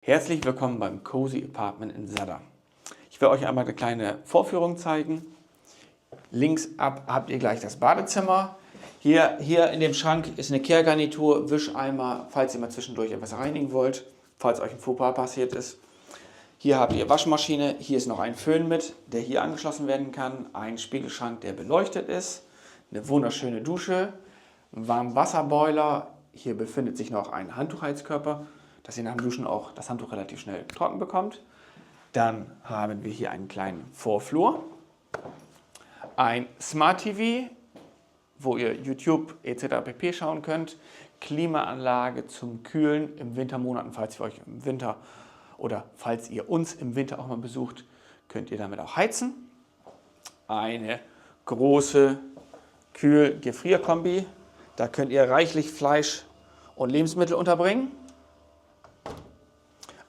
Herzlich willkommen beim Cozy Apartment in Zadar. Ich will euch einmal eine kleine Vorführung zeigen. Links ab habt ihr gleich das Badezimmer. Hier in dem Schrank ist eine Kehrgarnitur, Wischeimer, falls ihr mal zwischendurch etwas reinigen wollt, falls euch ein Fauxpas passiert ist. Hier habt ihr Waschmaschine, hier ist noch ein Föhn mit, der hier angeschlossen werden kann, ein Spiegelschrank, der beleuchtet ist, eine wunderschöne Dusche, ein Warmwasserboiler, hier befindet sich noch ein Handtuchheizkörper, dass ihr nach dem Duschen auch das Handtuch relativ schnell trocken bekommt. Dann haben wir hier einen kleinen Vorflur, ein Smart TV, wo ihr YouTube etc. pp. Schauen könnt, Klimaanlage zum Kühlen im Wintermonaten, falls ihr euch im Winter oder falls ihr uns im Winter auch mal besucht, könnt ihr damit auch heizen. Eine große Kühl-Gefrierkombi, da könnt ihr reichlich Fleisch und Lebensmittel unterbringen.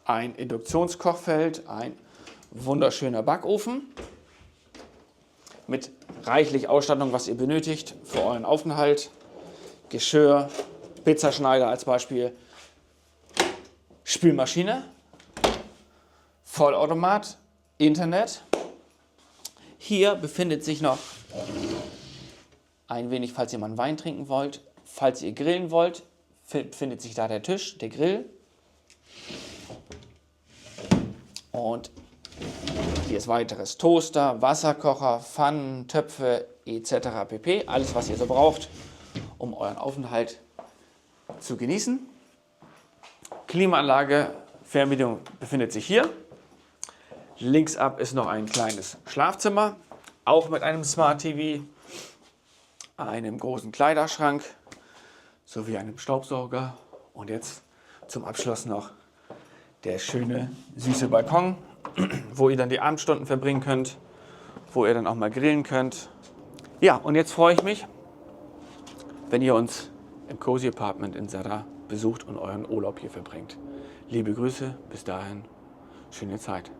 Ein Induktionskochfeld, ein wunderschöner Backofen mit reichlich Ausstattung, was ihr benötigt für euren Aufenthalt. Geschirr, Pizzaschneider als Beispiel, Spülmaschine, Vollautomat, Internet. Hier befindet sich noch ein wenig, falls ihr mal einen Wein trinken wollt. Falls ihr grillen wollt, befindet sich da der Tisch, der Grill. Und hier ist weiteres Toaster, Wasserkocher, Pfannen, Töpfe etc. pp. Alles, was ihr so braucht, um euren Aufenthalt zu genießen. Klimaanlage, Fernbedienung befindet sich hier. Links ab ist noch ein kleines Schlafzimmer, auch mit einem Smart TV, einem großen Kleiderschrank sowie einem Staubsauger. Und jetzt zum Abschluss noch der schöne, süße Balkon, wo ihr dann die Abendstunden verbringen könnt, wo ihr dann auch mal grillen könnt. Ja, und jetzt freue ich mich, wenn ihr uns im Cozy Apartment in Zadar besucht und euren Urlaub hier verbringt. Liebe Grüße, bis dahin, schöne Zeit.